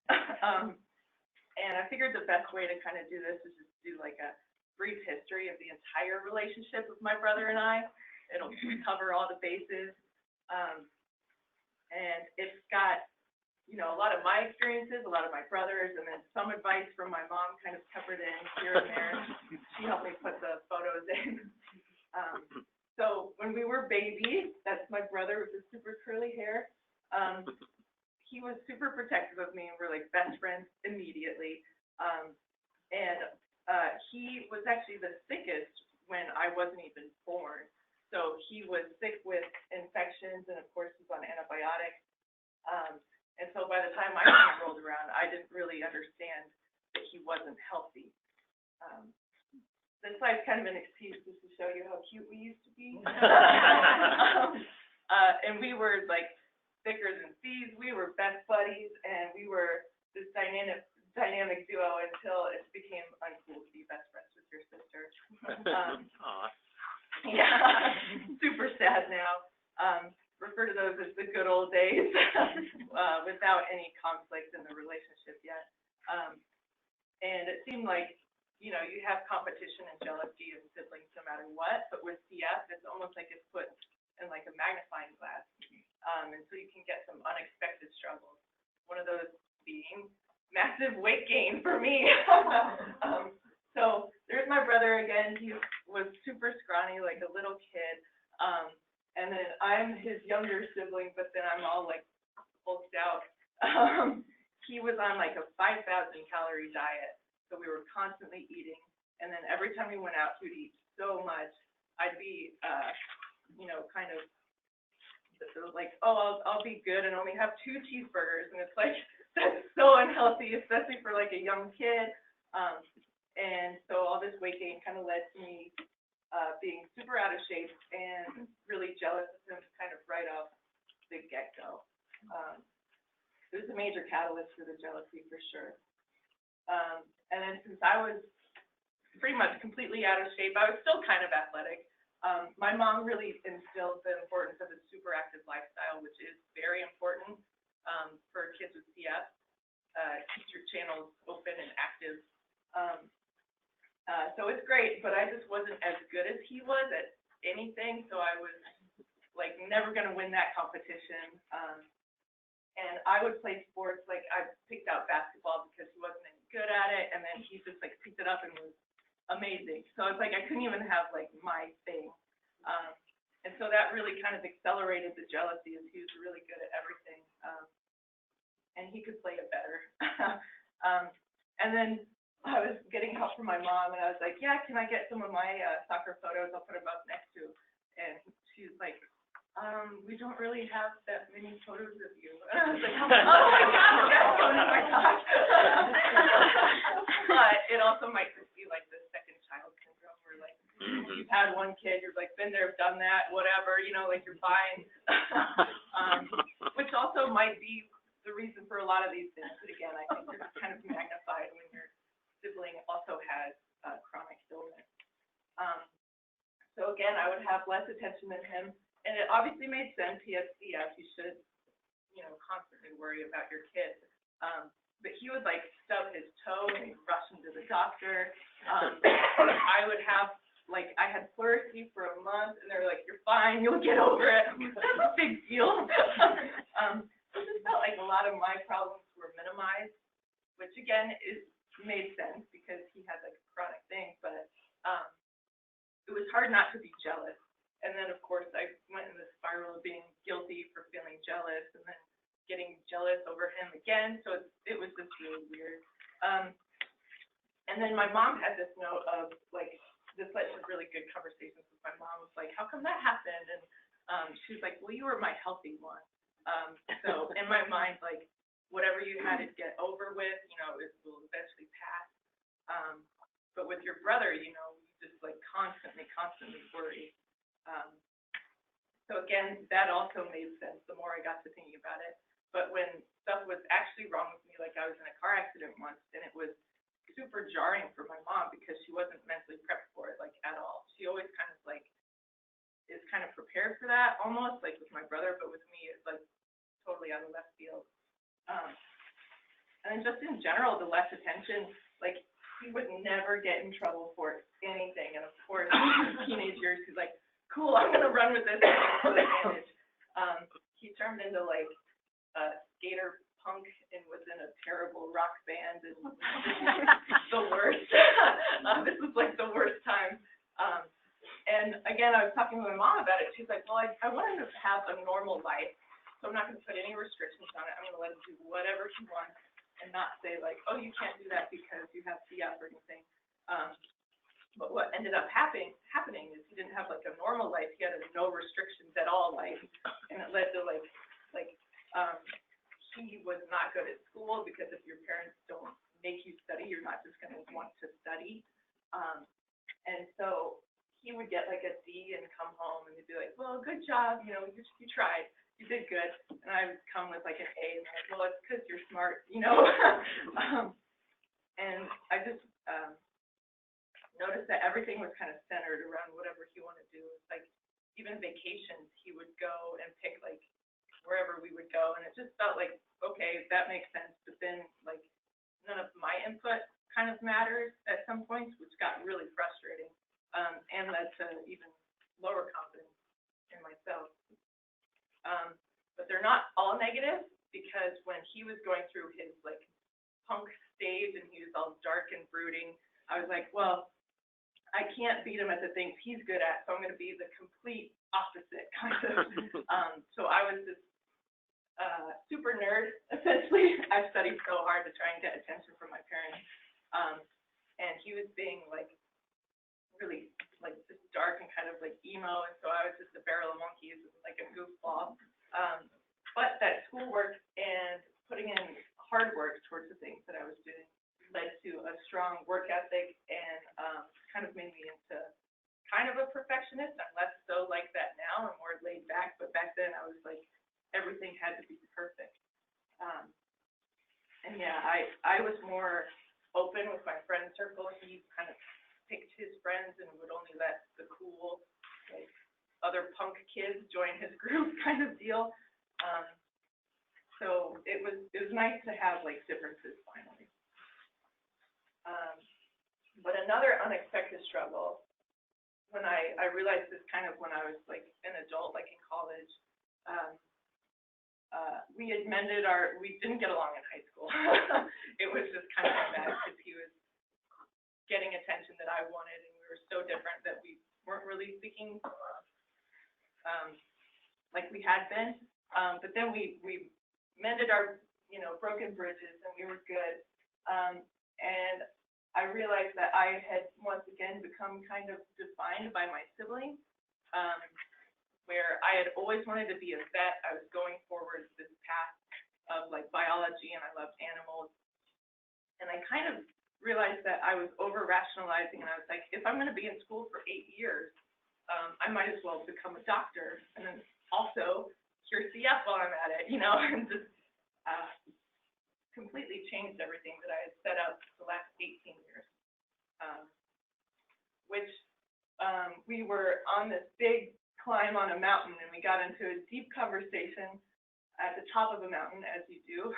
And I figured the best way to kind of do this is just do like a brief history of the entire relationship of my brother and I. It'll cover all the bases. And it's got, a lot of my experiences, a lot of my brothers, and then some advice from my mom kind of covered in here and there. She helped me put the photos in. So when we were babies, that's my brother with the super curly hair. He was super protective of me, and we're like best friends immediately. And he was actually the sickest when I wasn't even born. So he was sick with infections, and of course he was on antibiotics. And so by the time my mom rolled around, I didn't really understand that he wasn't healthy. This slide's kind of an excuse just to show you how cute we used to be. And we were like thicker than thieves. We were best buddies, and we were this dynamic duo until it became uncool to be best friends with your sister. Yeah, super sad now. Refer to those as the good old days without any conflict in the relationship yet. And it seemed like, you have competition and jealousy in siblings no matter what, but with CF, it's almost like it's put in like a magnifying glass. And so you can get some unexpected struggles. One of those being massive weight gain for me. So there's my brother again. He was super scrawny, like a little kid. And then I'm his younger sibling, but then I'm all like bulked out. He was on like a 5,000 calorie diet, so we were constantly eating. And then every time we went out, he would eat so much. I'd be, kind of like, oh, I'll be good and only have 2 cheeseburgers, and it's like that's so unhealthy, especially for like a young kid. And so all this weight gain kind of led to me being super out of shape and really jealous of him kind of right off the get-go. It was a major catalyst for the jealousy for sure. And then since I was pretty much completely out of shape, I was still kind of athletic. My mom really instilled the importance of a super active lifestyle, which is very important for kids with CF. Keep your channels open and active. So it's great, but I just wasn't as good as he was at anything, so I was like never going to win that competition. And I would play sports, like I picked out basketball because he wasn't any good at it, and then he just like picked it up and was amazing. So it's like I couldn't even have like my thing. And so that really kind of accelerated the jealousy, as he was really good at everything. And he could play it better. And then I was getting help from my mom, and I was like, yeah, can I get some of my soccer photos? I'll put them up next to. And she's like, we don't really have that many photos of you. And I was like, oh my God, that's going in my thoughts. But it also might just be like the second child syndrome, where like you've had one kid, you're like been there, done that, whatever, like you're fine. Which also might be the reason for a lot of these things. But again, I think it's kind of magnified when your sibling also has chronic illness. So again, I would have less attention than him, and it obviously made sense. He has CF. You should, constantly worry about your kid. But he would like stub his toe and rush him to the doctor. I would have I had pleurisy for a month, and they were like, "You're fine. You'll get over it." That's a big deal. It just felt like a lot of my problems were minimized, which again made sense because he had like a chronic thing, but it was hard not to be jealous. And then of course I went in the spiral of being guilty for feeling jealous, and then getting jealous over him again. So it was just really weird. And then my mom had this note of this led to really good conversations with my mom. Was like, how come that happened? And she was like, well, you were my healthy one. So in my mind, whatever you had to get over with, it will eventually pass. But with your brother, you just constantly worry. So again, that also made sense the more I got to thinking about it. But when stuff was actually wrong with me, like I was in a car accident once, and it was super jarring for my mom because she wasn't mentally prepped for it at all. She always kind of is kind of prepared for that almost, with my brother, but with me it's totally out of left field. And then just in general, the less attention, like, he would never get in trouble for anything. And of course, in teenage years, he's like, cool, I'm gonna run with this to advantage. He turned into like a skater punk and was in a terrible rock band and the worst. This was like the worst time. And again, I was talking to my mom about it. She's like, well, I want him to have a normal life, so I'm not going to put any restrictions on it. I'm going to let him do whatever he wants and not say like, oh, you can't do that because you have CF or anything. But what ended up happening is he didn't have like a normal life. He had a no restrictions at all life, and it led to he was not good at school because if your parents don't make you study, you're not just going to want to study. And so he would get like a D and come home and he'd be like, well, good job, you tried, you did good. And I would come with like an A and I'm like, well, it's because you're smart, And I just noticed that everything was kind of centered around whatever he wanted to do. It's like even vacations, he would go and pick like wherever we would go, and it just felt like, okay, that makes sense. But then like none of my input kind of matters at some points, which got really frustrating, and led to even lower confidence in myself. But they're not all negative, because when he was going through his like punk stage and he was all dark and brooding, I was like, well, I can't beat him at the things he's good at, so I'm going to be the complete opposite kind of. So I was this super nerd, essentially. I studied so hard to try and get attention from my parents, and he was being like really like just dark and kind of like emo, and so I was just a barrel of monkeys, like a goofball. But that schoolwork and putting in hard work towards the things that I was doing led to a strong work ethic, and kind of made me into kind of a perfectionist. I'm less so like that now. I'm more laid back, but back then I was like, everything had to be perfect. And yeah, I was more open with my friend circle. He kind of picked his friends and would only let the cool, like, other punk kids join his group kind of deal. So it was nice to have like differences finally. But another unexpected struggle, when I realized this kind of when I was like an adult, like in college, we didn't get along in high school. It was just kind of bad because he was getting attention that I wanted, and we were so different that we weren't really speaking like we had been. But then we mended our broken bridges, and we were good. And I realized that I had once again become kind of defined by my sibling, where I had always wanted to be a vet. I was going forward this path of like biology, and I loved animals. And I kind of realized that I was over-rationalizing, and I was like, if I'm going to be in school for 8 years, I might as well become a doctor, and then also cure CF while I'm at it, and just completely changed everything that I had set up the last 18 years, which we were on this big climb on a mountain, and we got into a deep conversation at the top of a mountain, as you do.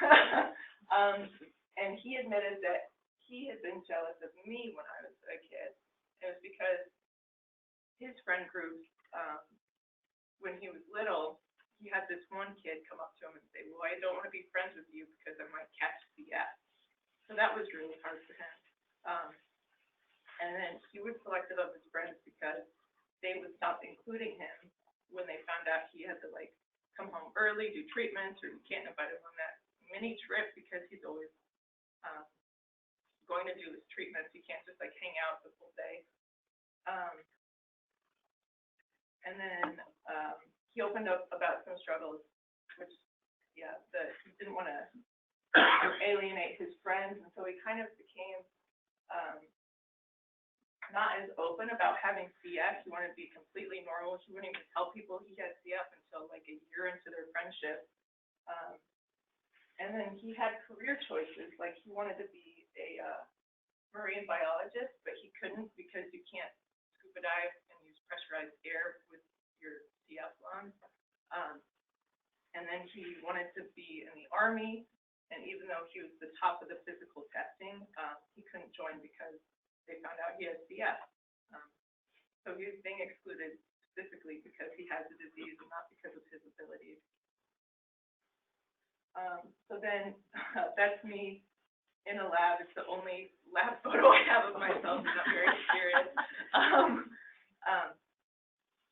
And he admitted that he had been jealous of me when I was a kid. It was because his friend groups, when he was little, he had this one kid come up to him and say, well, I don't want to be friends with you because I might catch CF. So that was really hard for him. And then he was selective of his friends because they would stop including him when they found out he had to like come home early, do treatments, or you can't invite him on that mini trip because he's always going to do his treatments. You can't just like hang out the full day. And then he opened up about some struggles, which, yeah, he didn't want to alienate his friends, and so he kind of became not as open about having CF. He wanted to be completely normal. He wouldn't even tell people he had CF until like a year into their friendship. And then he had career choices, like he wanted to be a marine biologist, but he couldn't because you can't scuba dive and use pressurized air with your CF lungs. And then he wanted to be in the Army, and even though he was the top of the physical testing, he couldn't join because they found out he had CF. So he was being excluded specifically because he has the disease and not because of his abilities. So then that's me in a lab. It's the only lab photo I have of myself, and I'm very serious.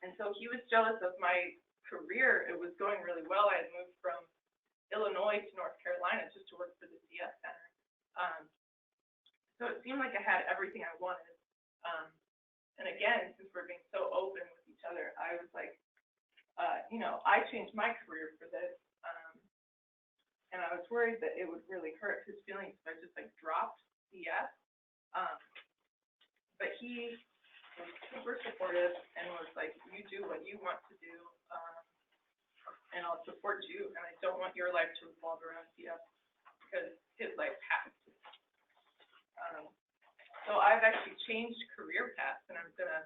And so he was jealous of my career. It was going really well. I had moved from Illinois to North Carolina just to work for the CF Center. So it seemed like I had everything I wanted. And again, since we're being so open with each other, I was like, I changed my career for this. And I was worried that it would really hurt his feelings, so I just dropped CF. But he was super supportive and was like, you do what you want to do, and I'll support you, and I don't want your life to revolve around CF because his life has to. So I've actually changed career paths, and I'm going to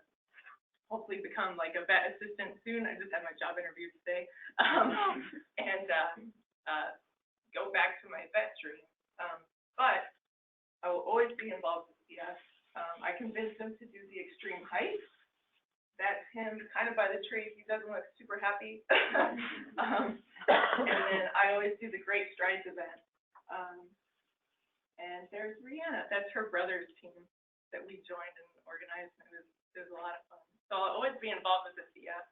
hopefully become like a vet assistant soon. I just had my job interview today, and go back to my vet dream. But I will always be involved with CF. I convinced him to do the extreme height. That's him kind of by the tree. He doesn't look super happy. And then I always do the Great Strides event. And there's Rihanna. That's her brother's team that we joined and organized. And it was a lot of fun. So I'll always be involved with the CF.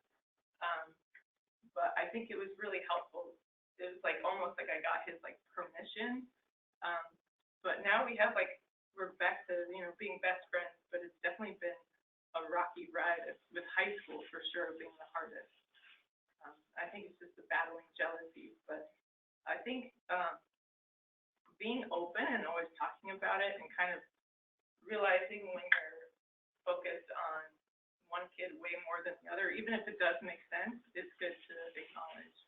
But I think it was really helpful. It was almost like I got his permission. But now we're back to being best friends. But it's definitely been a rocky ride with high school for sure being the hardest. I think it's just the battling jealousy. But I think being open and always talking about it and kind of realizing when you're focused on one kid way more than the other, even if it does make sense, it's good to acknowledge.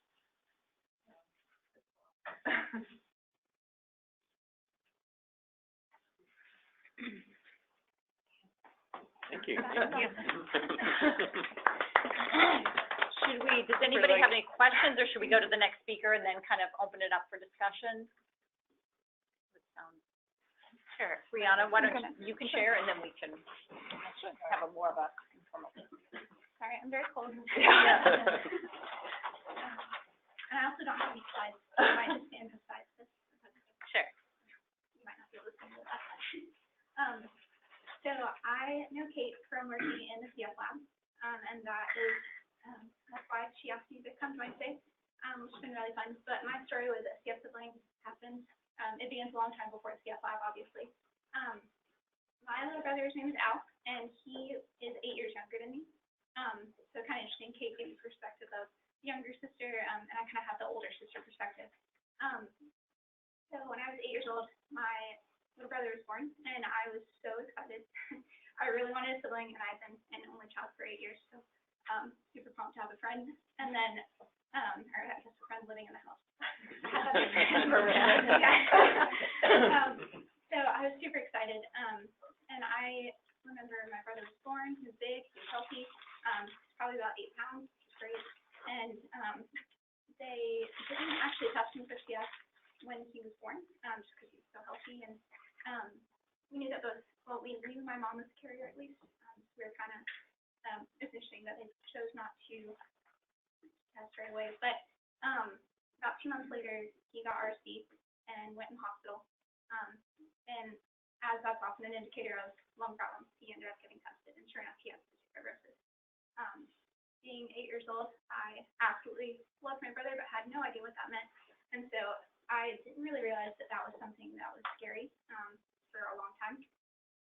Thank you. Does anybody have any questions, or should we go to the next speaker and then kind of open it up for discussion? Sure. Rihanna, why don't you can share, and then we can have a more of a informal. Sorry, I'm very cold. Yeah. And I also don't have any slides, so I might just stand beside this. Sure. You might not be able to see that. So I know Kate from working in the CF lab, and that's why she asked me to come join today, which has been really fun. But my story with CF Sibling happened. It begins a long time before CF lab, obviously. My little brother's name is Al, and he is 8 years younger than me. So kind of interesting. Kate gave me perspective of younger sister, and I kind of have the older sister perspective. So when I was 8 years old, my little brother was born, and I was so excited. I really wanted a sibling, and I've been an only child for 8 years, so super pumped to have a friend. And then, or I guess a friend living in the house. So I was super excited, and I remember my brother was born. He was big, he was healthy, probably about 8 pounds, which is great. And they didn't actually test him for CF when he was born, just because he was so healthy. And we knew that we knew my mom was a carrier at least. So we were kind of, it's interesting that they chose not to test right away. But about 2 months later, he got RSV and went in the hospital. And as that's often an indicator of lung problems, he ended up getting tested, and sure enough, he had cystic fibrosis. Being 8 years old, I absolutely loved my brother, but had no idea what that meant. And so I didn't really realize that that was something that was scary for a long time.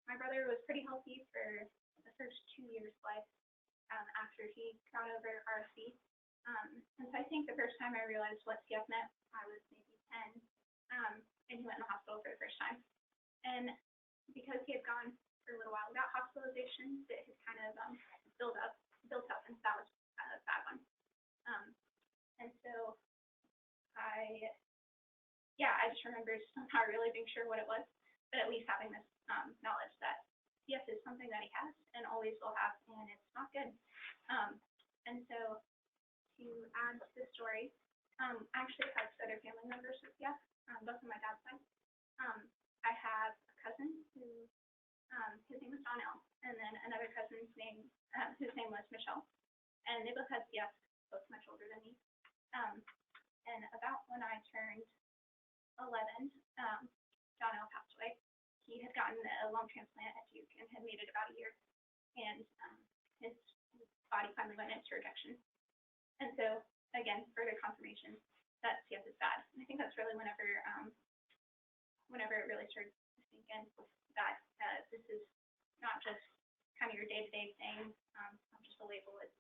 My brother was pretty healthy for the first 2 years of life after he got over RSV. And so I think the first time I realized what CF meant, I was maybe 10, and he went in the hospital for the first time. And because he had gone for a little while without hospitalization, it had kind of built up, and that was a bad one. And so I just remember somehow really being sure what it was, but at least having this knowledge that CF is something that he has and always will have, and it's not good. And so to add to the story, I actually have other family members with CF. both on my dad's side. I have a cousin who, his name was Donnell, and then another cousin's name, whose name was Michelle. And they both had CF, both much older than me. And about when I turned 11, Donnell passed away. He had gotten a lung transplant at Duke and had made it about a year. And his body finally went into rejection. And so, again, further confirmation that CF is bad. And I think that's really whenever it really started to sink in that this is not just kind of your day-to-day thing, not just a label. It's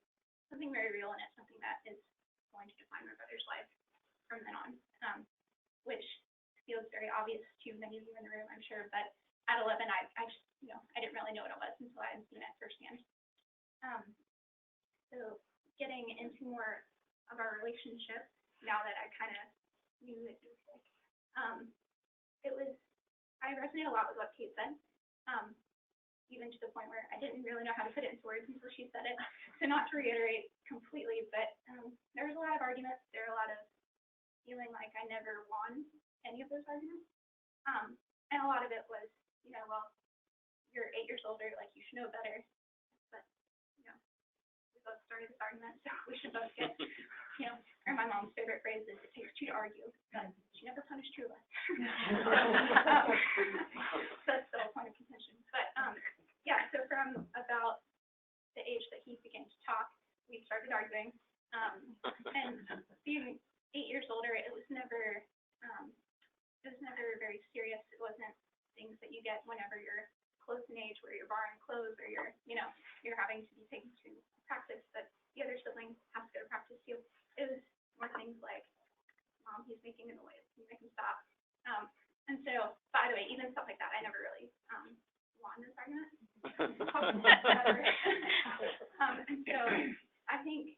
something very real, and it's something that is going to define my brother's life from then on, which feels very obvious to many of you in the room, I'm sure. But at 11, I just, I didn't really know what it was until I had seen it firsthand. So getting into more of our relationship now that I kind of knew that he was sick, I resonated a lot with what Kate said, even to the point where I didn't really know how to put it into words until she said it. So not to reiterate completely, but there was a lot of arguments. There were a lot of feeling like I never won any of those arguments. And a lot of it was, well, you're 8 years older, like you should know better. But, we both started this argument, so we should both get, or my mom's favorite phrase is, it takes two to argue, but she never punished two of us. That's the whole point of contention. But, yeah, so from about the age that he began to talk, we started arguing. And being 8 years older, it was never very serious. It wasn't things that you get whenever you're close in age, where you're borrowing clothes, or you're having to be taken to practice, but the other sibling has to go to practice too. It was more things like, Mom, he's making a noise, can you make him stop? And so, by the way, even stuff like that, I never really won this argument. And so, I think,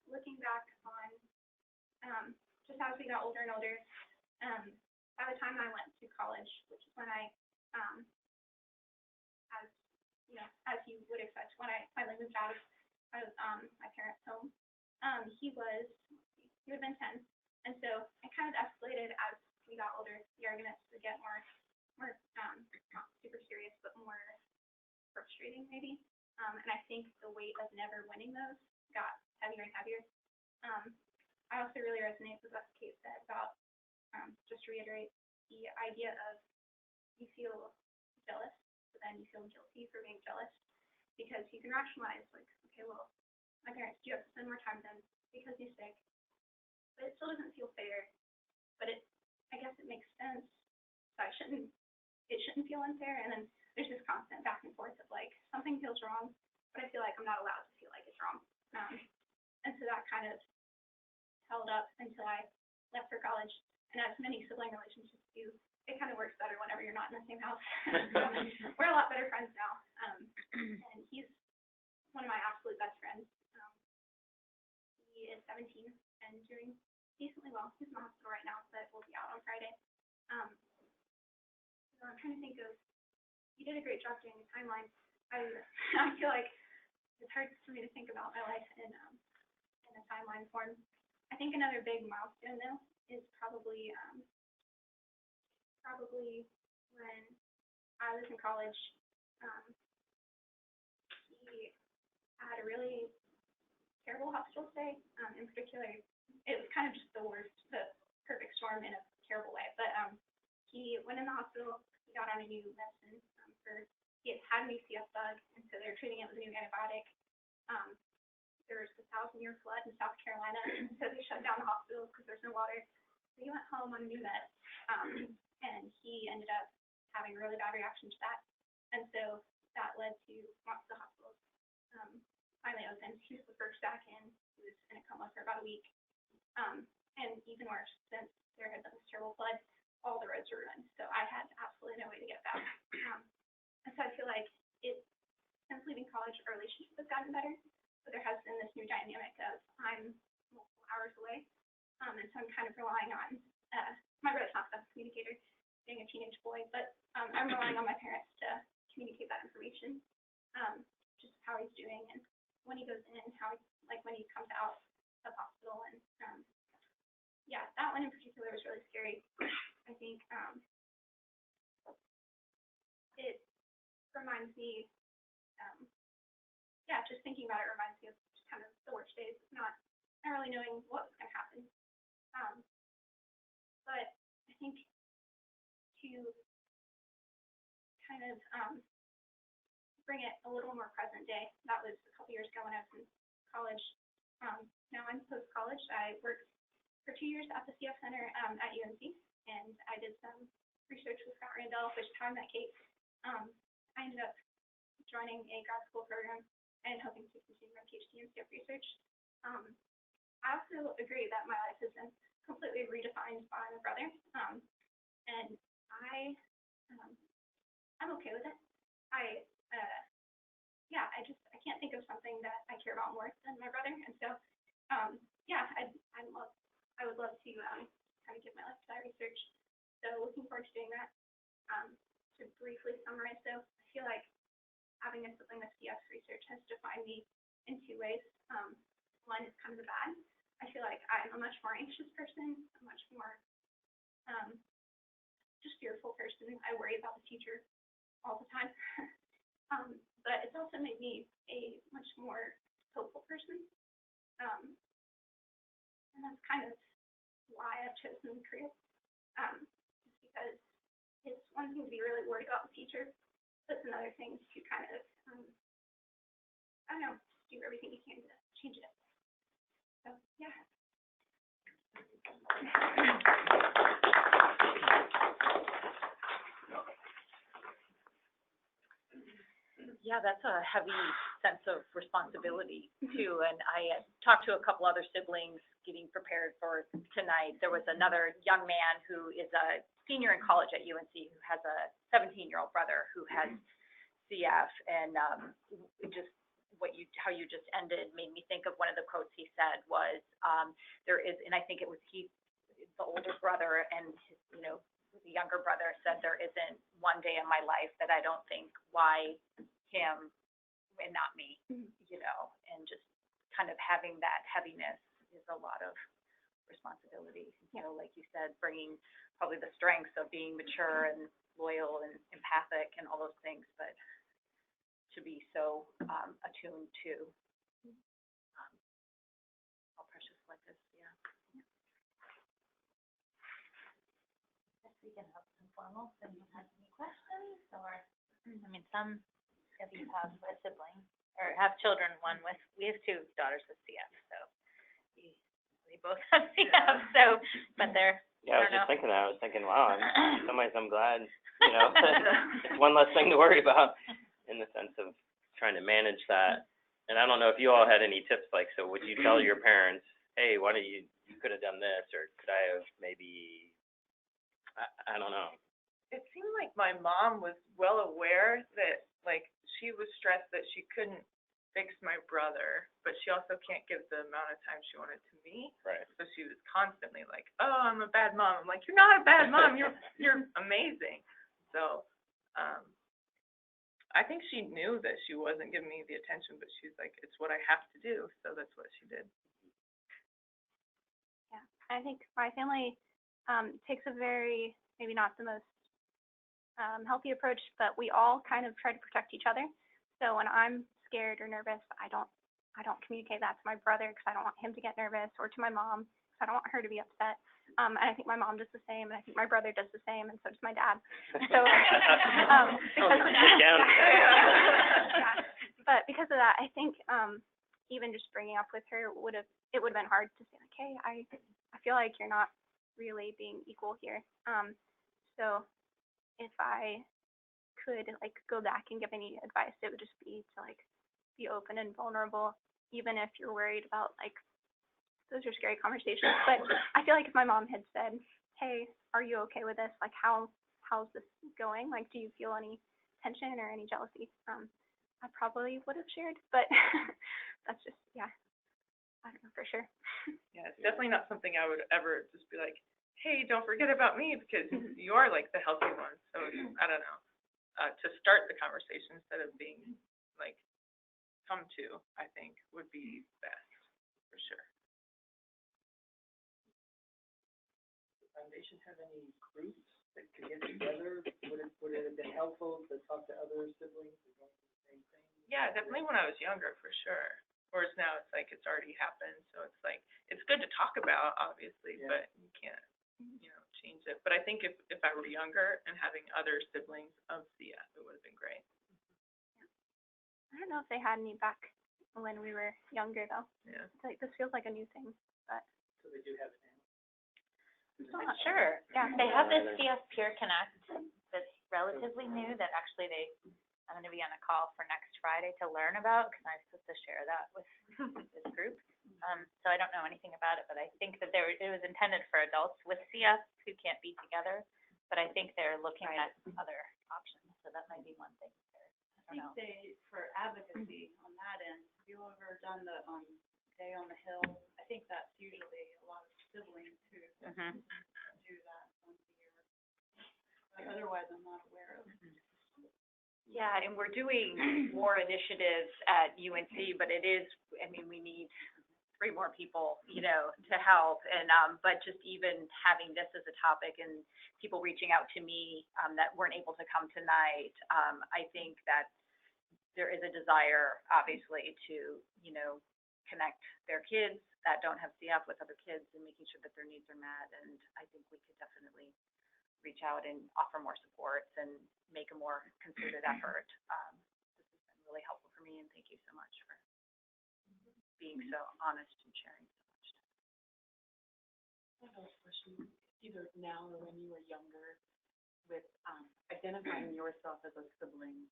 looking back on, just as we got older and older, by the time I went to college, which is when I, as you would expect, when I finally moved out of my parents' home, he would have been 10, and so it kind of escalated as we got older. The arguments would get more not super serious, but more frustrating maybe. And I think the weight of never winning those got heavier and heavier. I also really resonate with what Kate said about, just to reiterate, the idea of you feel jealous, but then you feel guilty for being jealous, because you can rationalize, like, okay, well, my parents do have to spend more time with him because he's sick, but it still doesn't feel fair. But I guess it makes sense, so it shouldn't feel unfair. And then there's this constant back and forth of, like, something feels wrong, but I feel like I'm not allowed to feel like it's wrong. And so that kind of held up until I left for college. And as many sibling relationships do, it kind of works better whenever you're not in the same house. So we're a lot better friends now. And he's one of my absolute best friends. He is 17 and doing decently well. He's in the hospital right now, but will be out on Friday. So I'm trying to think of, you did a great job doing the timeline. I feel like it's hard for me to think about my life in a timeline form. I think another big milestone, though, is probably when I was in college. He had a really terrible hospital stay. In particular, it was kind of just the perfect storm in a terrible way. But he went in the hospital. He got on a new medicine he had a new CF bug, and so they were treating it with a new antibiotic. There was a 1,000-year flood in South Carolina, so they shut down the hospital because there's no water. So he went home on a new med, and he ended up having a really bad reaction to that. And so that led to once the hospital finally opened, he was the first back in. He was in a coma for about a week. And even worse, since there had been this terrible flood, all the roads were ruined. So I had absolutely no way to get back. And so I feel like since leaving college, our relationship has gotten better. But there has been this new dynamic of I'm multiple hours away. And so I'm kind of relying on, my brother's not the best communicator, being a teenage boy, but I'm relying on my parents to communicate that information, just how he's doing and when he goes in, how he, like when he comes out of hospital. And yeah, that one in particular was really scary. I think, it reminds me, yeah, just thinking about it reminds me of just kind of the worst days, not really knowing what was going to happen. But I think to kind of bring it a little more present day, that was a couple years ago when I was in college. Now I'm post-college. I worked for 2 years at the CF Center at UNC, and I did some research with Scott Randall, which is how I met Kate. I ended up joining a grad school program and hoping to continue my PhD in CF research. I also agree that my life has been completely redefined by my brother, and I'm okay with it. Yeah, I can't think of something that I care about more than my brother, and so yeah, I would love to kind of give my life to that research. So looking forward to doing that. To briefly summarize, though, I feel like having a sibling with CF research has defined me in two ways. One is kind of the bad. I feel like I'm a much more anxious person, a much more just fearful person. I worry about the future all the time. But it's also made me a much more hopeful person. And that's kind of why I've chosen the career. Just because it's one thing to be really worried about the future, but it's another thing to kind of, I don't know, do everything you can to change it. So, yeah. Yeah, that's a heavy sense of responsibility too. And I talked to a couple other siblings getting prepared for tonight. There was another young man who is a senior in college at UNC who has a 17-year-old brother who has CF, and just how you just ended made me think of one of the quotes he said was, there is, and I think it was the older brother, and his, the younger brother said, there isn't one day in my life that I don't think, why him and not me, and just kind of having that heaviness is a lot of responsibility. Like you said, bringing probably the strengths of being mature and loyal and empathic and all those things, but to be so attuned to how precious life is. Yeah. Guess we can have some formal. If anyone has any questions, or some of you have a sibling or have children. We have 2 daughters with CF, so we both have CF. So, but they're. Yeah, I was just thinking that. I was thinking, wow, in some ways I'm glad, it's one less thing to worry about in the sense of trying to manage that. And I don't know if you all had any tips, like, so would you tell your parents, hey, why don't you could have done this, or could I have maybe, I don't know. It seemed like my mom was well aware that, like, she was stressed that she couldn't fix my brother, but she also can't give the amount of time she wanted to me. Right. So she was constantly like, "Oh, I'm a bad mom." I'm like, "You're not a bad mom. You're amazing." So, I think she knew that she wasn't giving me the attention, but she's like, "It's what I have to do." So that's what she did. Yeah, I think my family takes a very, maybe not the most healthy approach, but we all kind of try to protect each other. So when I'm scared or nervous, I don't communicate that to my brother because I don't want him to get nervous, or to my mom because I don't want her to be upset. And I think my mom does the same, and I think my brother does the same, and so does my dad. So because of that, I think even just bringing up with her would have been hard to say, like, hey, I feel like you're not really being equal here. So if I could go back and give any advice, it would just be to be open and vulnerable, even if you're worried about those are scary conversations. But I feel like if my mom had said, hey, are you okay with this? How's this going? Do you feel any tension or any jealousy? I probably would have shared, but that's just, yeah, I don't know for sure. Yeah, it's definitely not something I would ever just be like, hey, don't forget about me, because you are the healthy one. So I don't know. To start the conversation instead of being come to, I think would be best for sure. have any groups that could get together? Would it have been helpful to talk to other siblings who are going through the same thing? Yeah, definitely when I was younger, for sure. Whereas now it's like it's already happened, so it's like, it's good to talk about, obviously, Yeah. but you can't, change it. But I think if I were younger and having other siblings of CF, it would have been great. I don't know if they had any back when we were younger though. Yeah. It's like, this feels like a new thing, but So they do have it now. I'm still not Sure. Yeah. They have this CF Peer Connect that's relatively new that actually I'm gonna be on a call for next Friday to learn about, because I'm supposed to share that with this group. So I don't know anything about it, but I think that it was intended for adults with CF who can't be together, but I think they're looking at other options, so that might be one thing. I don't know. For advocacy on that end, have you ever done the, Day on the Hill? I think that's usually a lot of siblings who Mhm. do that once a year. But otherwise, I'm not aware of. Yeah, and we're doing more initiatives at UNC, but it is, I mean, we need 3 more people, to help. And, but just even having this as a topic and people reaching out to me, that weren't able to come tonight, I think that there is a desire, obviously, to, connect their kids that don't have CF with other kids and making sure that their needs are met. And I think we could definitely reach out and offer more supports and make a more concerted effort. This has been really helpful for me, and thank you so much for being so honest and sharing so much. I have a question, either now or when you were younger, with identifying yourself as a sibling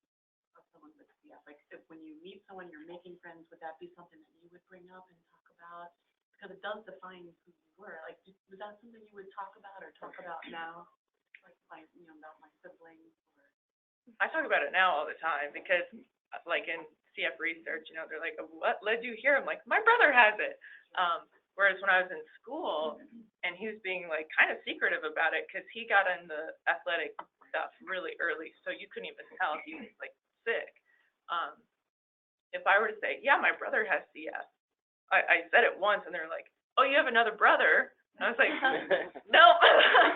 of someone with CF. Like, if when you meet someone, you're making friends, would that be something that you would bring up and talk about? Because it does define who you were. Like, was that something you would talk about or talk about now? Like, about my siblings or? I talk about it now all the time because, like, in CF research, they're like, what led you here? I'm like, my brother has it. Whereas when I was in school, and he was being, like, kind of secretive about it because he got in the athletic stuff really early, so you couldn't even tell if he was, like, sick. If I were to say, yeah, my brother has CF, I said it once, and they're like, oh, you have another brother? And I was like, nope,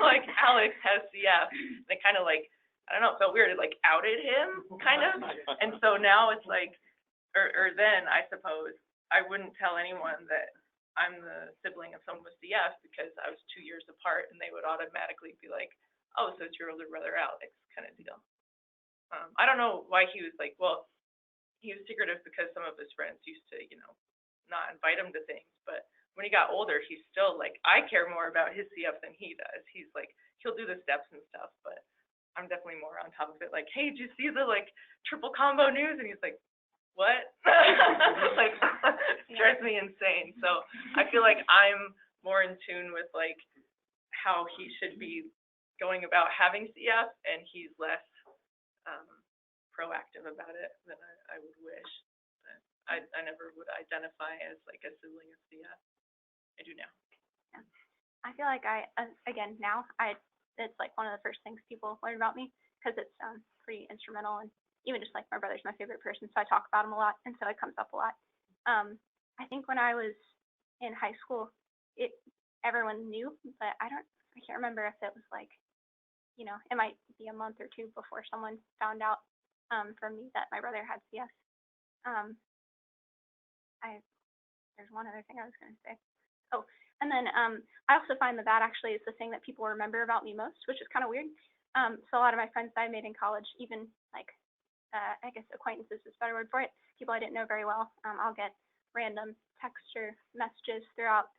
like, Alex has CF. And they kind of, like, I don't know, it felt weird. It, like, outed him, kind of. And so now it's like, or then, I suppose, I wouldn't tell anyone that I'm the sibling of someone with CF because I was 2 years apart, and they would automatically be like, oh, so it's your older brother Alex, kind of deal. I don't know why he was like, well, he was secretive because some of his friends used to, not invite him to things, but when he got older, he's still like, I care more about his CF than he does. He's like, he'll do the steps and stuff, but I'm definitely more on top of it. Like, hey, did you see the, like, triple combo news? And he's like, what? Like, drives me insane. So I feel like I'm more in tune with, like, how he should be going about having CF, and he's less proactive about it than I would wish. But I never would identify as, like, a sibling of CF. I do now. yeah. I feel like again, now, it's like one of the first things people learn about me because it's pretty instrumental, and even just like my brother's my favorite person, so I talk about him a lot, and so it comes up a lot. I think when I was in high school, everyone knew, but I can't remember if it was like, it might be a month or 2 before someone found out from me that my brother had CF. There's one other thing I was going to say. Oh, and then I also find that actually is the thing that people remember about me most, which is kind of weird. So a lot of my friends that I made in college, even like, I guess acquaintances is a better word for it, people I didn't know very well, I'll get random text or messages throughout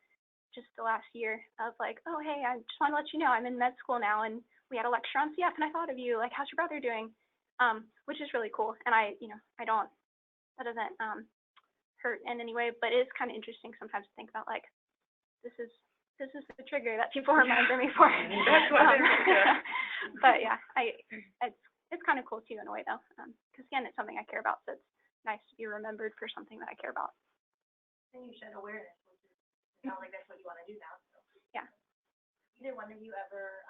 just the last year of like, oh, hey, I just want to let you know I'm in med school now, and we had a lecture on CF, and I thought of you, like, how's your brother doing? Which is really cool, and that doesn't hurt in any way, but it is kind of interesting sometimes to think about, like, this is the trigger that people remember me for. That's what it is, yeah. But yeah, it's kind of cool too in a way though, because again, it's something I care about, so it's nice to be remembered for something that I care about. Then you shed awareness, which is, it sounds like that's what you want to do now, so. Yeah. Either one of you ever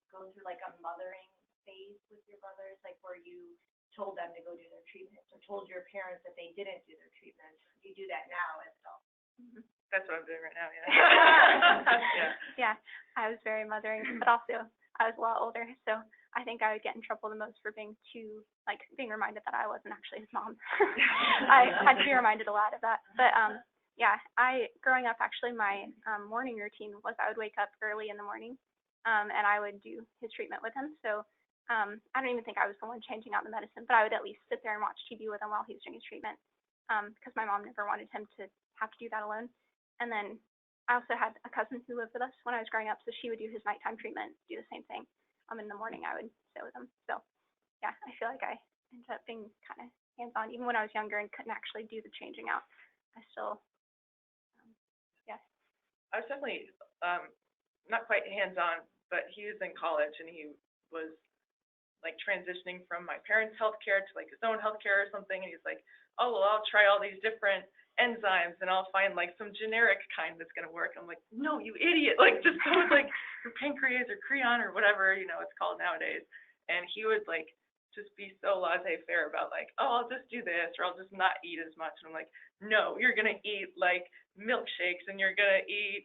go through like a mothering phase with your brothers, like where you told them to go do their treatments or told your parents that they didn't do their treatments? You do that now as adults. Mm-hmm. That's what I'm doing right now, yeah. Yeah. Yeah, I was very mothering, but also I was a lot older, so I think I would get in trouble the most for being being reminded that I wasn't actually his mom. I had to be reminded a lot of that. But yeah, growing up, actually my morning routine was I would wake up early in the morning, and I would do his treatment with him. So I don't even think I was the one changing out the medicine, but I would at least sit there and watch TV with him while he was doing his treatment, because my mom never wanted him to have to do that alone. And then I also had a cousin who lived with us when I was growing up, so she would do his nighttime treatment, do the same thing. In the morning I would sit with him. So yeah, I feel like I ended up being kind of hands-on. Even when I was younger and couldn't actually do the changing out, I still, yeah. I was definitely, not quite hands-on, but he was in college and he was like transitioning from my parents' healthcare to like his own healthcare or something, and he's like, oh, well, I'll try all these different enzymes and I'll find like some generic kind that's gonna work. I'm like, no, you idiot, like just go with like your pancreas or creon or whatever, it's called nowadays. And he would like just be so laissez-faire about like, oh, I'll just do this or I'll just not eat as much. And I'm like, no, you're gonna eat like milkshakes and you're gonna eat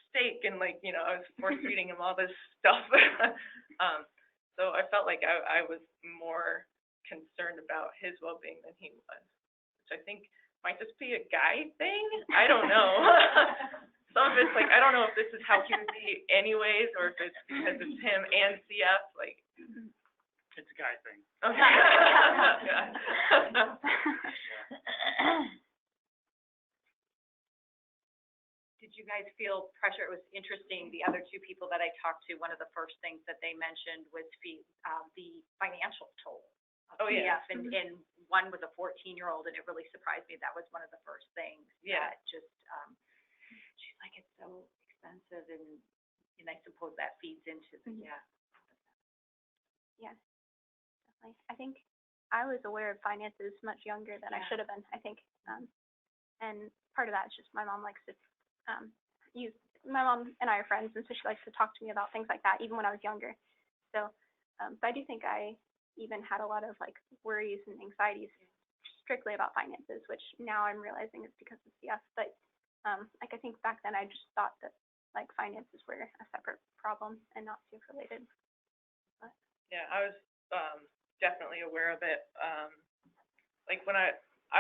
steak, and like, I was force feeding him all this stuff. So I felt like I was more concerned about his well-being than he was, which I think might just be a guy thing. I don't know. Some of it's like, I don't know if this is how he would be anyways, or if it's because it's him and CF. Like, it's a guy thing. Okay. Did you guys feel pressure? It was interesting, the other two people that I talked to, one of the first things that they mentioned was the financial toll of yeah. CF, and one was a 14-year-old, and it really surprised me. That was one of the first things. Yeah. That just, she's like, it's so expensive, and I suppose that feeds into the, Yeah, definitely. I think I was aware of finances much younger than I should have been, I think. And part of that is just my mom likes to my mom and I are friends, and so she likes to talk to me about things like that, even when I was younger. So, but I do think I even had a lot of like worries and anxieties strictly about finances, which now I'm realizing is because of CF. But like I think back then I just thought that like finances were a separate problem and not CF related. But. Yeah, I was definitely aware of it. Like when I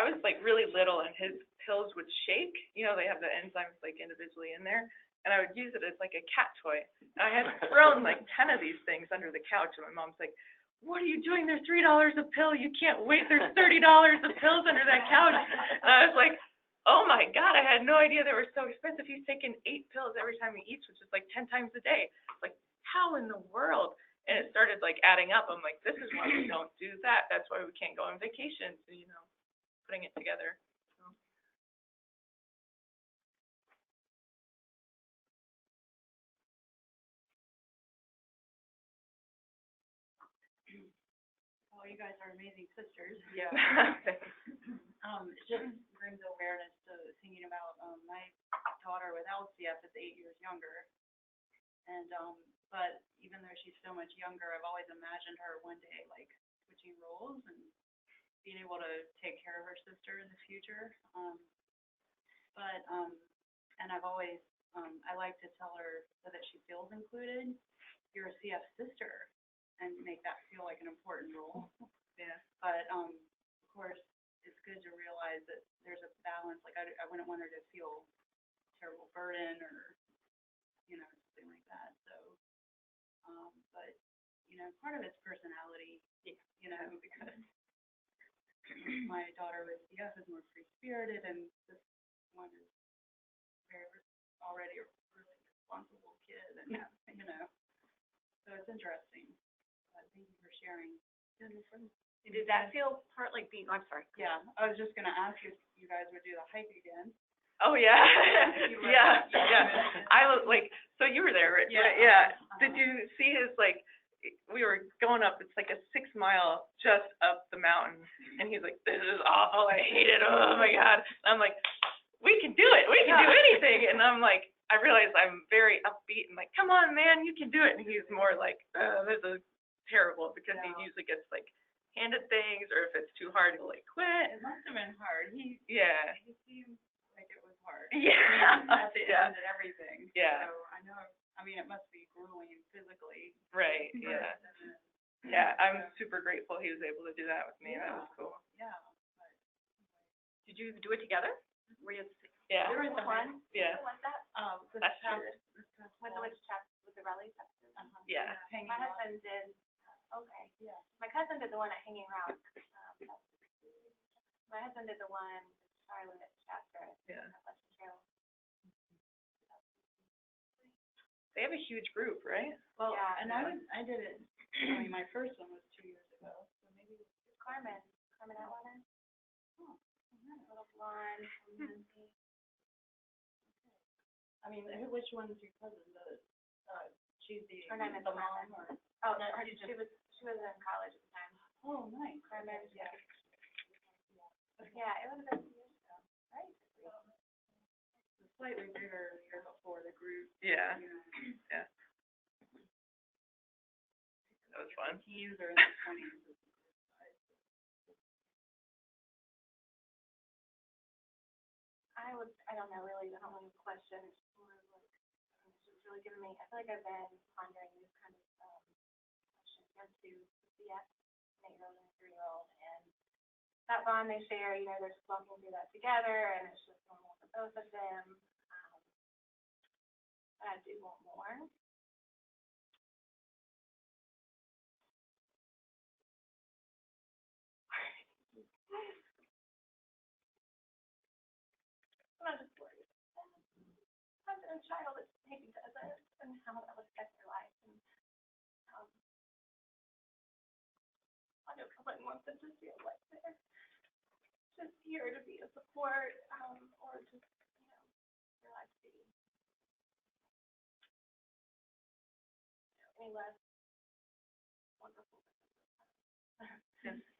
was like really little and his pills would shake, they have the enzymes like individually in there, and I would use it as like a cat toy. And I had thrown like 10 of these things under the couch, and my mom's like, what are you doing? They're $3 a pill. You can't wait. There's $30 of pills under that couch. And I was like, oh my God, I had no idea they were so expensive. He's taking 8 pills every time he eats, which is like 10 times a day. Like, how in the world? And it started like adding up. I'm like, this is why we don't do that. That's why we can't go on vacation. So, putting it together. So. Well, you guys are amazing sisters. Yeah. It just brings awareness to thinking about, my daughter with LCF is 8 years younger. And, but even though she's so much younger, I've always imagined her one day, like, switching roles and being able to take care of her sister in the future. And I've always, I like to tell her so that she feels included, you're a CF sister, and make that feel like an important role. Yeah. But, of course, it's good to realize that there's a balance. Like, I wouldn't want her to feel terrible burden or, something like that. So, but, part of it's personality, because my daughter with CF is more free-spirited, and this one is already a really responsible kid, and, so it's interesting. Thank you for sharing. did that feel part like being, I'm sorry. Yeah, I was just gonna ask if you guys would do the hike again. Oh yeah. Yeah. I was like, so you were there, right? Yeah. Did you see his like? We were going up. It's like a 6 mile just up the mountain, and he's like, "This is awful. I hate it. Oh my God." And I'm like, "We can do it. We can do anything." And I'm like, I realize I'm very upbeat and like, "Come on, man, you can do it." And he's more like, "This is terrible," because he usually gets like handed things, or if it's too hard, he'll like quit. It must have been hard. He Yeah. seemed like it was part. Yeah. At the Yeah. end and everything. Yeah. So I know, I mean, it must be grueling physically. Right, yeah. Yeah, I'm super grateful he was able to do that with me. That was cool. Yeah. Did you do it together? Were you? Yeah. There was one. Yeah. Was that? This Last past- year. this past With fall. which chapter? With the rally chapter? Yeah. Hanging My Rock. husband did. Okay. Yeah. My cousin did the one at Hanging Rock. My husband did the one with Charlotte chapter. Yeah. At Western Trail. They have a huge group, right? Well, Yeah. and I did it, I mean, my first one was 2 years ago, so maybe it was Carmen Atwater. Little blonde. I mean, which one's your cousin? She's Her name is the mom Carmen. or? Oh, no, she was in college at the time. Oh, nice. Carmen. Yeah. Yeah, it would have been years ago, right? Slightly bigger year before the group. Yeah. You know, Yeah. That was fun. teens are in their 20s. I don't know, really, I don't have any questions. More like, this is really giving me, I feel like I've been pondering these kind of, questions into the 8-year-old and 3-year-old, and that bond they share, you know, they're just walking through that together, and it's just normal for both of them. But I do want more. I'm just worried. I'm a child that's maybe doesn't, and how that would affect their life, and I don't want them to feel like they're just here to be a support, or just, you know, their life to be, any less wonderful.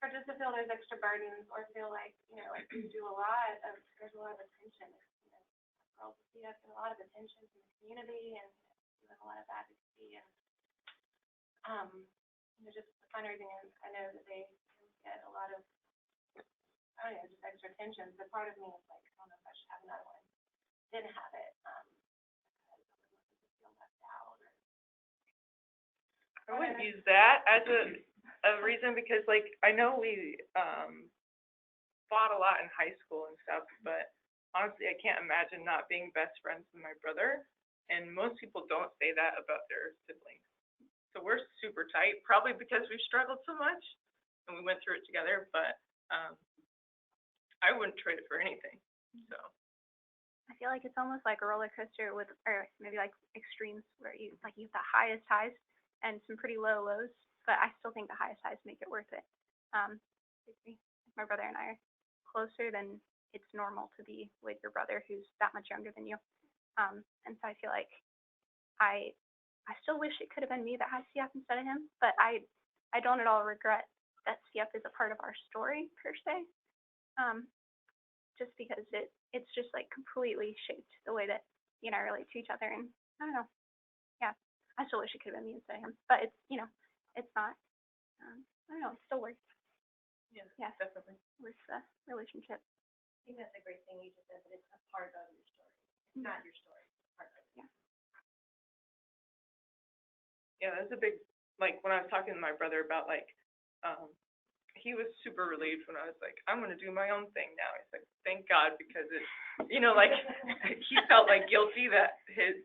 Or just to feel there's extra burdens, or feel like, you know, like you do there's a lot of attention, you know, girls see us get a lot of attention from the community, and doing a lot of advocacy, and, you know, just the fundraising, and I know that they get a lot of, I don't know, just extra attention, but part of me is like, I don't know if I should have another one. Didn't have it, because I wouldn't want them to feel left out, or. I would use that as a reason, because like, I know we, fought a lot in high school and stuff, but honestly, I can't imagine not being best friends with my brother, and most people don't say that about their siblings. So we're super tight, probably because we've struggled so much, and we went through it together, but, I wouldn't trade it for anything, so. I feel like it's almost like a roller coaster with, or maybe like extremes where you have the highest highs and some pretty low lows, but I still think the highest highs make it worth it. My brother and I are closer than it's normal to be with your brother who's that much younger than you. And so I feel like I still wish it could have been me that had CF instead of him, but I don't at all regret that CF is a part of our story per se. Just because it's just like completely shaped the way that he and I relate to each other, and I don't know. Yeah, I still wish it could have been me instead of him, but it's, you know, it's not. I don't know, it still works. Yeah, Definitely. with the relationship. I think that's a great thing you just said, that it's a part of your story. It's not your story, it's a part of it. Yeah. Yeah, that's a big, like, when I was talking to my brother about, like, he was super relieved when I was like, I'm gonna do my own thing now. He's like, thank God, because it, you know, like, he felt like guilty that his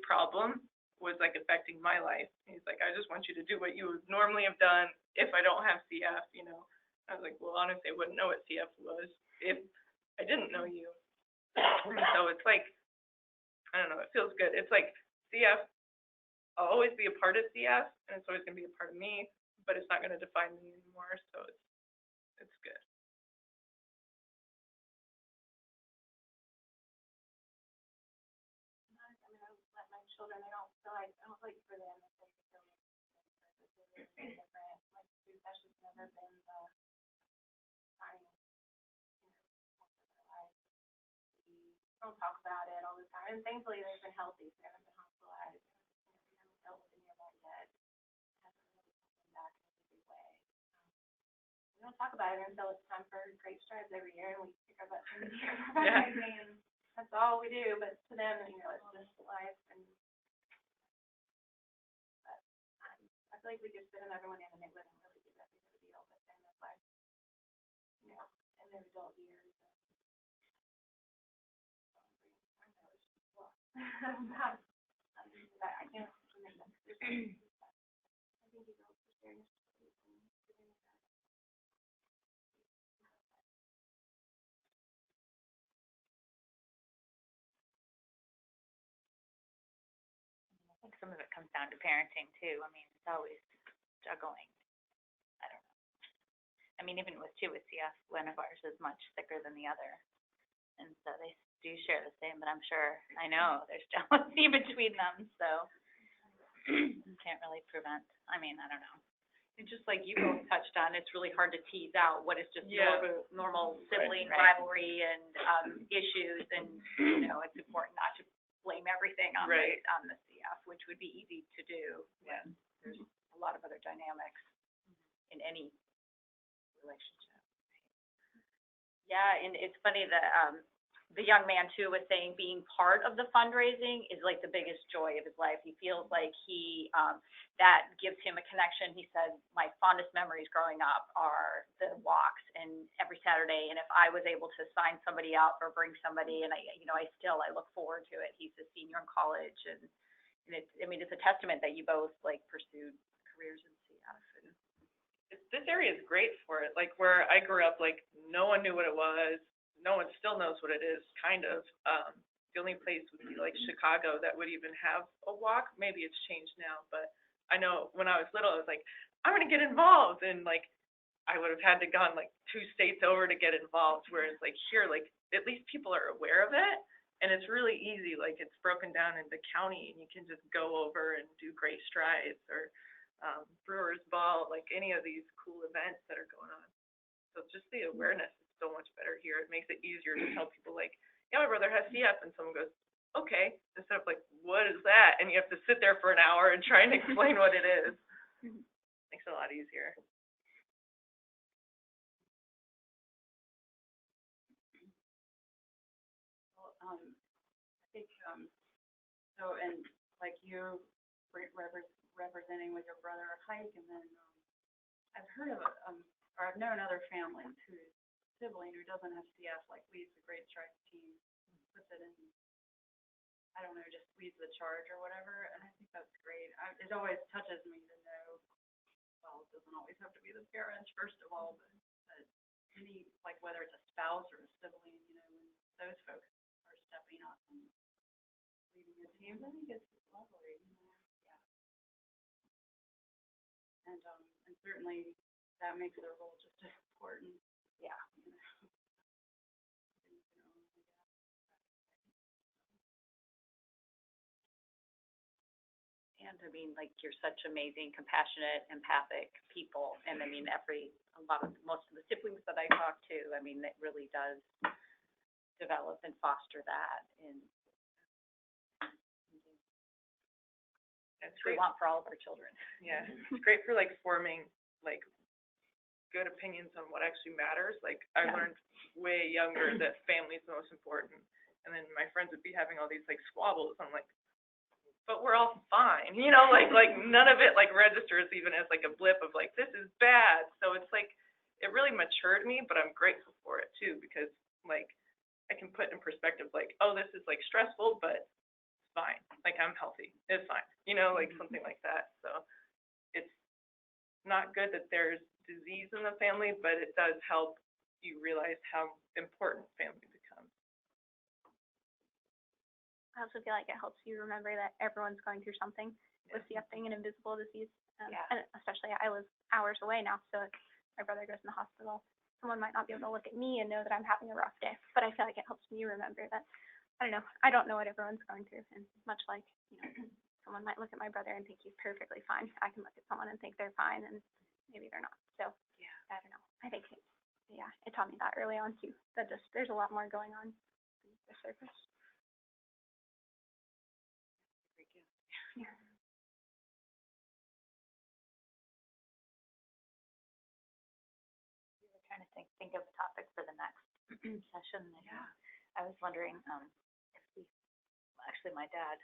problem was like affecting my life. He's like, I just want you to do what you would normally have done if I don't have CF, you know. I was like, well, honestly, I wouldn't know what CF was if I didn't know you. So it's like, I don't know, it feels good. It's like CF, I'll always be a part of CF, and it's always gonna be a part of me, but it's not gonna define me anymore, so it's good. I mean, I let my children, I don't like for them if they feel like they're different. Like, that's just never been the time, you know, most of their life. We don't talk about it all the time, and thankfully they've been healthy, so they haven't been hospitalized. We haven't dealt with any of that yet. It hasn't really come back in a big way. We don't talk about it until it's time for Great Strides every year, and we pick our butts in the air. Yeah. And that's all we do, but to them, you know, it's just life, and, but, I feel like we just fit everyone in, and they wouldn't really give that big of a deal, but then it's like, you know, in their adult years. I can't remember. I think you go upstairs. I think some of it comes down to parenting too. I mean, it's always juggling. I don't know. I mean, even with CF, one of ours is much sicker than the other. And so they do share the same, but I'm sure, I know there's jealousy between them, so you can't really prevent, I mean, I don't know. And just like you both touched on, it's really hard to tease out what is just Yeah. normal sibling Right. rivalry and issues, and, you know, it's important not to blame everything on Right. the CF, which would be easy to do. Yeah. There's a lot of other dynamics in any relationship. Yeah, and it's funny that the young man too was saying being part of the fundraising is like the biggest joy of his life. He feels like that gives him a connection. He said, my fondest memories growing up are the walks and every Saturday, and if I was able to sign somebody up or bring somebody, and I look forward to it. He's a senior in college, and it's a testament that you both like pursued careers in CF. And This area is great for it. Like where I grew up, like no one knew what it was. No one still knows what it is, kind of. The only place would be like Chicago that would even have a walk. Maybe it's changed now, but I know when I was little, I was like, I'm gonna get involved, and like I would have had to gone like 2 states over to get involved. Whereas like here, like at least people are aware of it, and it's really easy. Like it's broken down into county, and you can just go over and do Great Strides or Brewers Ball, like any of these cool events that are going on. So just the awareness is so much better here. It makes it easier to tell people like, yeah, my brother has CF, and someone goes, okay, instead of like, what is that? And you have to sit there for an hour and try and explain what it is. Makes it a lot easier. Well, I think, so, and like you representing with your brother a hike, and then, I've heard of, or I've known other families whose sibling who doesn't have CF, like leads the Great Strides team, puts it in, I don't know, just leads the charge or whatever, and I think that's great. It always touches me to know, well, it doesn't always have to be the parents, first of all, but any, like whether it's a spouse or a sibling, you know, when those folks are stepping up and leading the teams, I think it's lovely, you know, yeah. And certainly that makes their role just as important. yeah. You know. And I mean, like, you're such amazing, compassionate, empathic people. And I mean, most of the siblings that I talk to, I mean, it really does develop and foster that. And It's we great. want for all of our children. Yeah, it's great for like forming like good opinions on what actually matters. Like I Yeah. learned way younger that family's the most important, and then my friends would be having all these like squabbles. I'm like, but we're all fine, you know, like none of it like registers even as like a blip of like this is bad. So it's like it really matured me, but I'm grateful for it too, because like I can put in perspective like, oh, this is like stressful, but it's fine. Like I'm healthy. It's fine. You know, like something like that. So it's not good that there's disease in the family, but it does help you realize how important family becomes. I also feel like it helps you remember that everyone's going through something with CF being an invisible disease. Yeah. And especially I live hours away now, so if my brother goes in the hospital, someone might not be able to look at me and know that I'm having a rough day. But I feel like it helps me remember that, I don't know what everyone's going through. And much like, you know, someone might look at my brother and think he's perfectly fine. I can look at someone and think they're fine, and maybe they're not. So, yeah, I don't know. I think, it taught me that early on too, that there's a lot more going on beneath the surface. Yeah. We were trying to think of a topic for the next session. Yeah. I was wondering, actually my dad,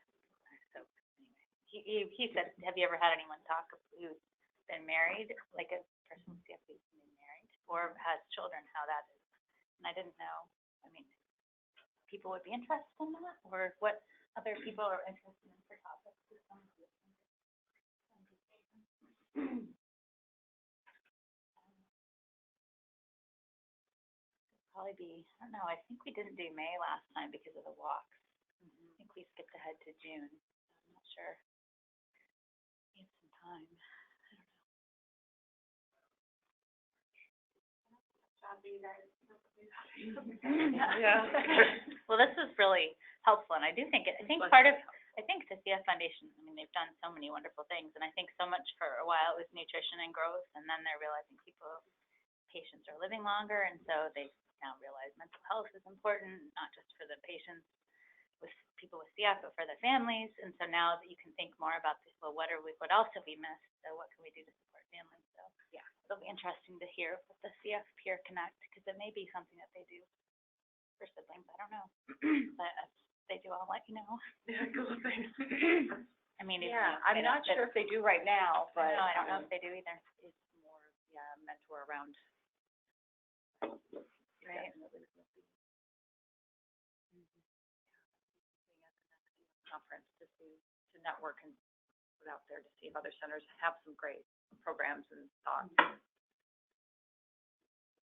so anyway, he said, have you ever had anyone talk who's been married, like a person with CF who's been married or has children, how that is? And I didn't know. I mean, people would be interested in that, or what other people are interested in for topics. Probably be, I don't know, I think we didn't do May last time because of the walks. I think we skipped ahead to June. I'm not sure. Need some time. Yeah. Well, this is really helpful, and I do think I think the CF Foundation, I mean, they've done so many wonderful things, and I think so much for a while it was nutrition and growth, and then they're realizing patients are living longer, and so they now realize mental health is important, not just for the patients with people with CF, but for their families, and so now that you can think more about this, well, what else have we missed, so what can we do to support families, so yeah, it'll be interesting to hear with the CF Peer Connect, because it may be something that they do for siblings, I don't know, but if they do, I'll let you know. Yeah, cool, thanks. I mean, Yeah, I'm not sure if they do right now, but. No, I don't know if they do either. It's more, mentor around. Right. Conference to network and put out there to see if other centers have some great programs and thoughts.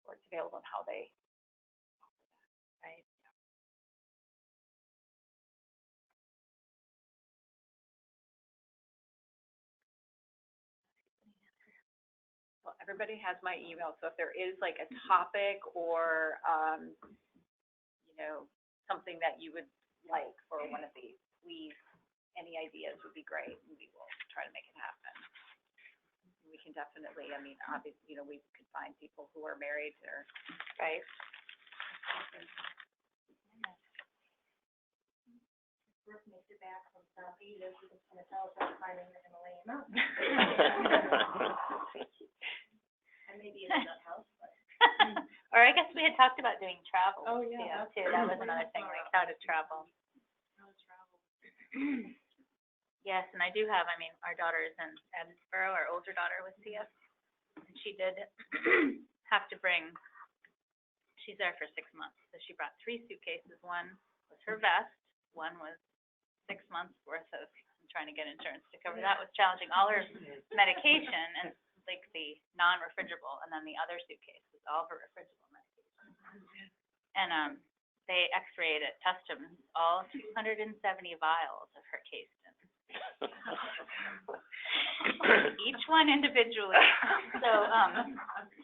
Or it's available and how they. Right. Well, everybody has my email, so if there is like a topic or, something that you would like for one of these, please, any ideas would be great, and we will try to make it happen. We can definitely, obviously, we could find people who are married or, right? Brooke makes it back from South Asia, she's going to tell us how to find in the Himalayan mountains. And maybe it's not house, but. Or I guess we had talked about doing travel. Oh, yeah, Too. That was another thing, like how to travel. Yes, and I do have, our daughter is in Edinburgh, our older daughter with CF, and she did have to bring, she's there for 6 months, so she brought 3 suitcases. One was her vest, one was 6 months worth of trying to get insurance to cover that, was challenging, all her medication and like the non-refrigerable, and then the other suitcase was all her refrigerable medication. And they x-rayed at Customs all 270 vials of her Casetin. Each one individually. So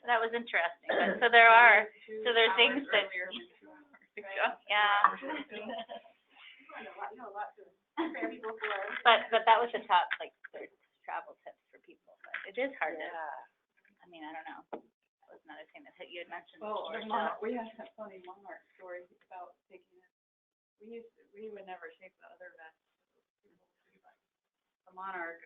that was interesting. But, so there are things that yeah. But that was the top travel tips for people. But it is hard to I don't know. That was another thing that you had mentioned. Oh, we had that funny Monarch story about taking it. We would never take the other vest. The Monarch,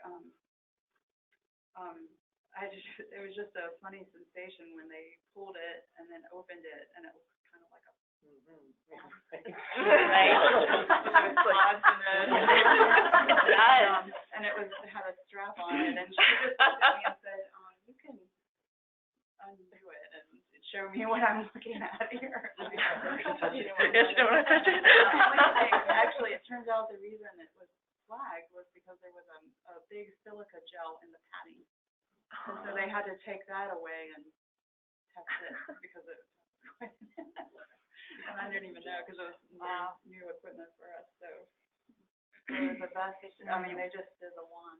it was just a funny sensation when they pulled it and then opened it, and it was kind of like a. Right. And it had a strap on it, and she just looked at me and said, "You can undo it and show me what I'm looking at here." Actually, it turns out the reason it was flagged was because there was a big silica gel in the padding, and so they had to take that away and test it because it. And I didn't even know because it was new equipment for us. So it was the best. They just did the one.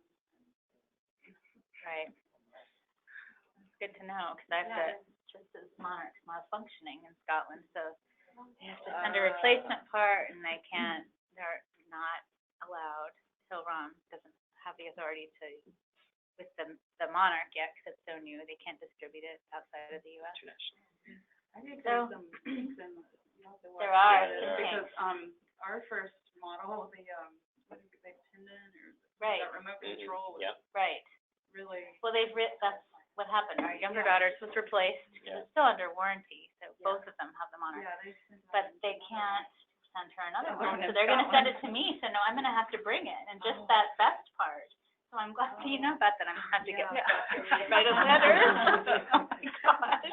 Right. It's good to know because I have to. Just as Monarch's malfunctioning in Scotland, so they have to send a replacement part, and they can't. They're not allowed. Hill-Rom doesn't have the authority to with the Monarch yet because it's so new. They can't distribute it outside of the U.S. I think there's some kinks in there are because our first model, the what is it, big tendon or right. that remote control was right. Really well. That's what happened. Our younger daughter's was replaced. It's still under warranty, so both of them have the Monarch. Yeah, but they can't send her another one. So they're gonna send it to me, so no, I'm gonna have to bring it, and just that best part. So I'm glad that you know about that. I'm gonna have to get write a letter. Oh my gosh.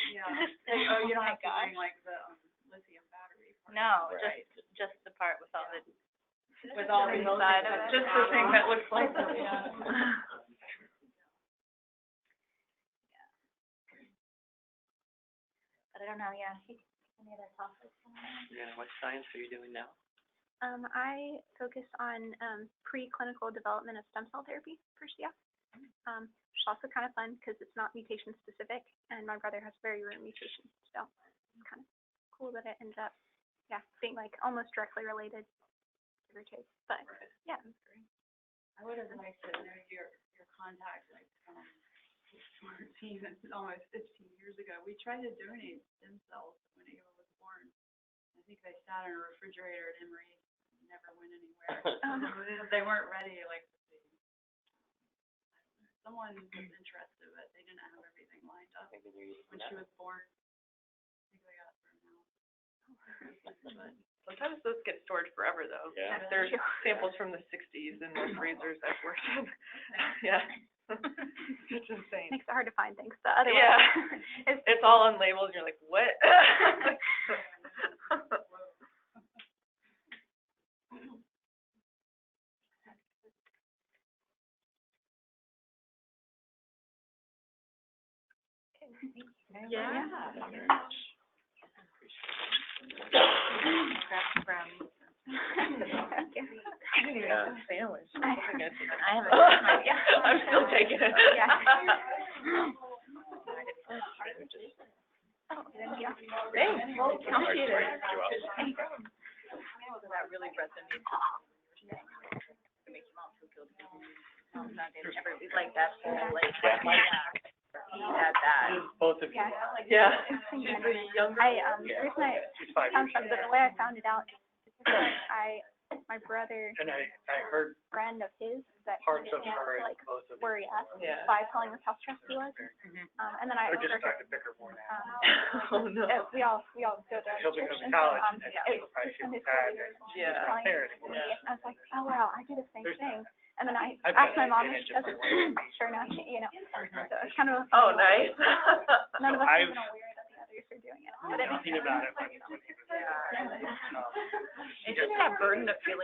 Yeah. Oh, you don't have to bring like the lithium battery. No, Right. just the part with all the inside of it. Just the thing that looks like them. But I don't know, yeah, any other topics? Yeah, what science are you doing now? I focus on preclinical development of stem cell therapy for CF. Which is also kind of fun because it's not mutation specific, and my brother has very rare mutations, so it's kind of cool that it ends up, being like almost directly related, give or take. But yeah, I would have liked to know your contact, like, it's almost 15 years ago. We tried to donate stem cells when Ava was born. I think they sat in a refrigerator at Emory, never went anywhere. They weren't ready, like, someone was interested, but they didn't have everything lined up Maybe they're using when that. she was born. I think they got thrown out. But Sometimes those get stored forever, though. Yeah. There's samples from the 60s in the freezers I've worked in. Yeah. It's insane. makes it hard to find things. But otherwise, Yeah. It's all unlabeled, and you're like, what? Yeah. Thank you very much. Perhaps brownies. Yeah. Sandwich. I haven't touched my I'm still taking it. Yeah. Oh, thank you. Thanks. Appreciate it. That really resonates with me. It makes mom feel guilty. Mom's not dating everybody, like that whole, like, he had that. Both of you. Yeah. Yeah. She's pretty younger. the reason She's 5 years younger. the way I found it out is because my brother, And I heard friend of his, that parts he of began her to and like both of you. worry us Yeah. by telling us how stressed he was. And then I They're just overheard, starting to pick her more now. Oh, no. we all go to She'll be going church, to college and and it she'll was probably in feel his bad career. that she's Yeah. not there anymore. And I was like, oh wow, I do the same There's thing. And then I I've asked got my mom an if she edge of does it. my Sure enough, so it's kind of Oh, nice. none of us So are even aware that the others are doing it. But it makes Talking about it when he was, Yeah. she It's just that burden of feeling